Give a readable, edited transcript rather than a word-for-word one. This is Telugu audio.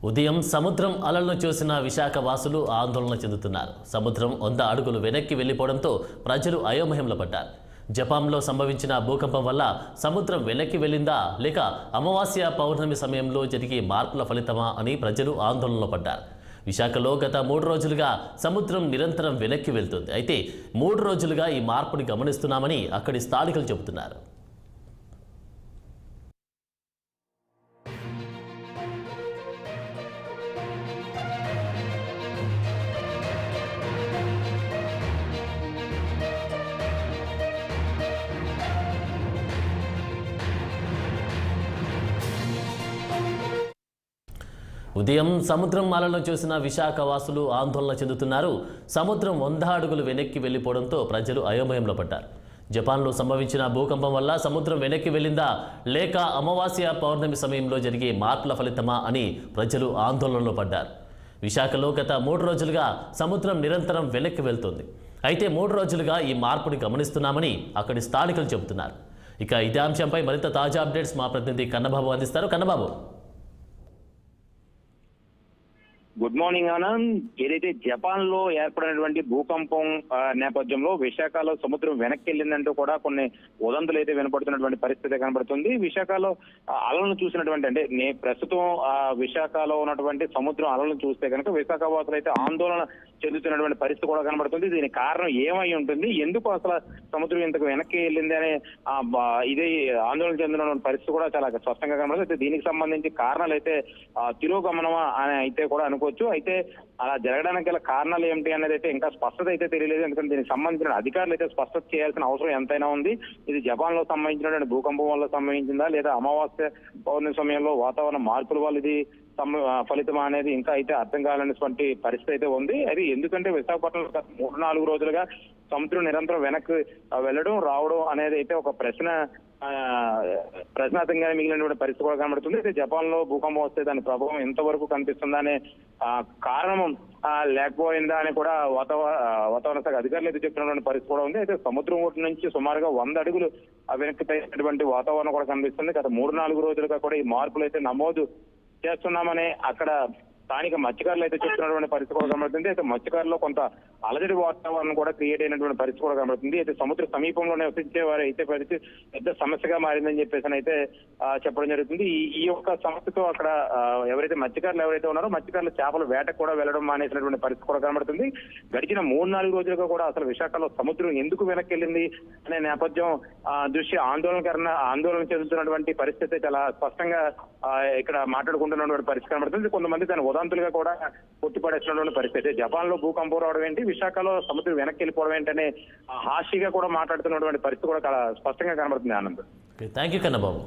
ఉదయం సముద్రం అలలను చూసిన విశాఖ వాసులు ఆందోళన చెందుతున్నారు. సముద్రం 100 అడుగులు వెనక్కి వెళ్లిపోవడంతో ప్రజలు అయోమయంలో పడ్డారు. జపాన్లో సంభవించిన భూకంపం వల్ల సముద్రం వెనక్కి వెళ్ళిందా లేక అమావాస్య పౌర్ణమి సమయంలో జరిగే మార్పుల ఫలితమా అని ప్రజలు ఆందోళనలో పడ్డారు. విశాఖలో గత 3 రోజులుగా సముద్రం నిరంతరం వెనక్కి వెళ్తుంది. అయితే 3 రోజులుగా ఈ మార్పుని గమనిస్తున్నామని అక్కడి స్థానికులు చెబుతున్నారు. ఉదయం సముద్రం అలలను చూసిన విశాఖ వాసులు ఆందోళన చెందుతున్నారు. సముద్రం 100 అడుగులు వెనక్కి వెళ్లిపోవడంతో ప్రజలు అయోమయంలో పడ్డారు. జపాన్లో సంభవించిన భూకంపం వల్ల సముద్రం వెనక్కి వెళ్ళిందా లేక అమావాస్య పౌర్ణమి సమయంలో జరిగే మార్పుల ఫలితమా అని ప్రజలు ఆందోళనలో పడ్డారు. విశాఖలో గత 3 రోజులుగా సముద్రం నిరంతరం వెనక్కి వెళ్తుంది. అయితే 3 రోజులుగా ఈ మార్పుని గమనిస్తున్నామని అక్కడి స్థానికులు చెబుతున్నారు. ఇక ఇదే అంశంపై మరింత తాజా అప్డేట్స్ మా ప్రతినిధి కన్నబాబు అందిస్తారు. Kannababu, good morning Anand. ఏదైతే జపాన్ లో ఏర్పడినటువంటి భూకంపం నేపథ్యంలో విశాఖలో సముద్రం వెనక్కి వెళ్ళిందంటూ కూడా కొన్ని ఉదంతులు అయితే వినపడుతున్నటువంటి పరిస్థితి కనబడుతుంది. విశాఖలో అలలను చూసినటువంటి అంటే ప్రస్తుతం విశాఖలో ఉన్నటువంటి సముద్రం అలలను చూస్తే కనుక విశాఖ వాసులు అయితే ఆందోళన చెందుతున్నటువంటి పరిస్థితి కూడా కనబడుతుంది. దీనికి కారణం ఏమై ఉంటుంది, ఎందుకు అసలు సముద్రం ఇంతకు వెనక్కి వెళ్ళింది అనే ఇది ఆందోళన చెందినటువంటి పరిస్థితి కూడా చాలా స్పష్టంగా కనబడుతుంది. అయితే దీనికి సంబంధించి కారణాలు అయితే తిరోగమనమా అని అయితే కూడా అయితే అలా జరగడానికి గల కారణాలు ఏమిటి అనేది అయితే ఇంకా స్పష్టత అయితే తెలియలేదు. ఎందుకంటే దీనికి సంబంధించిన అధికారులు అయితే స్పష్టత చేయాల్సిన అవసరం ఎంతైనా ఉంది. ఇది జపాన్ లో సంబంధించినటువంటి భూకంపం వల్ల సంభవించిందా లేదా అమావాస్య పౌర్ణమి సమయంలో వాతావరణ మార్పుల వల్ల ఇది ఫలితం అనేది ఇంకా అయితే అర్థం కావాలనేటువంటి పరిస్థితి అయితే ఉంది. అది ఎందుకంటే విశాఖపట్నంలో 3-4 రోజులుగా సముద్రం నిరంతరం వెనక్కి వెళ్ళడం రావడం అనేది అయితే ఒక ప్రశ్నార్థంగా మిగిలినటువంటి పరిస్థితి కూడా కనబడుతుంది. అయితే జపాన్ లో భూకంపం వస్తే దాని ప్రభావం ఎంతవరకు కనిపిస్తుందా అనే కారణం లేకపోయిందా అని కూడా వాతావరణ శాఖ అధికారులు అయితే చెప్తున్నటువంటి పరిస్థితి కూడా ఉంది. అయితే సముద్రం ఒడ్డు నుంచి సుమారుగా 100 అడుగులు వెనక్కి తగ్గినటువంటి వాతావరణం కూడా కనిపిస్తుంది. గత 3-4 రోజులుగా కూడా ఈ మార్పులు అయితే నమోదు చేస్తున్నామని అక్కడ స్థానిక మత్స్యకారులు అయితే చెప్తున్నటువంటి పరిస్థితి కూడా కనబడుతుంది. అయితే మత్స్యకారులో కొంత అలజడి వాతావరణం కూడా క్రియేట్ అయినటువంటి పరిస్థితి కూడా కనబడుతుంది. అయితే సముద్ర సమీపంలో నివసించే వారు అయితే పరిస్థితి పెద్ద సమస్యగా మారిందని చెప్పేసి అయితే చెప్పడం జరుగుతుంది. ఈ యొక్క సమస్యతో అక్కడ ఎవరైతే మత్స్యకారులు ఉన్నారో మత్స్యకారులు చేపల వేటకు కూడా వెళ్ళడం మానేసినటువంటి పరిస్థితి కూడా కనబడుతుంది. గడిచిన 3-4 రోజులుగా కూడా అసలు విశాఖలో సముద్రం ఎందుకు వెనక్కి వెళ్ళింది అనే నేపథ్యం దృష్ట్యా ఆందోళన చెందుతున్నటువంటి పరిస్థితి చాలా స్పష్టంగా ఇక్కడ మాట్లాడుకుంటున్నటువంటి పరిస్థితి కనబడుతుంది. కొంతమంది దాని ఉదాంతులుగా కూడా కొట్టిపడేసినటువంటి పరిస్థితి. జపాన్ లో భూకంపం రావడం ఏంటి, విశాఖలో సముద్రం వెనక్కి వెళ్ళిపోవడం ఏంటనే హాషిగా కూడా మాట్లాడుతున్నటువంటి పరిస్థితి కూడా చాలా స్పష్టంగా కనబడుతుంది. Anand, thank you Kannababu.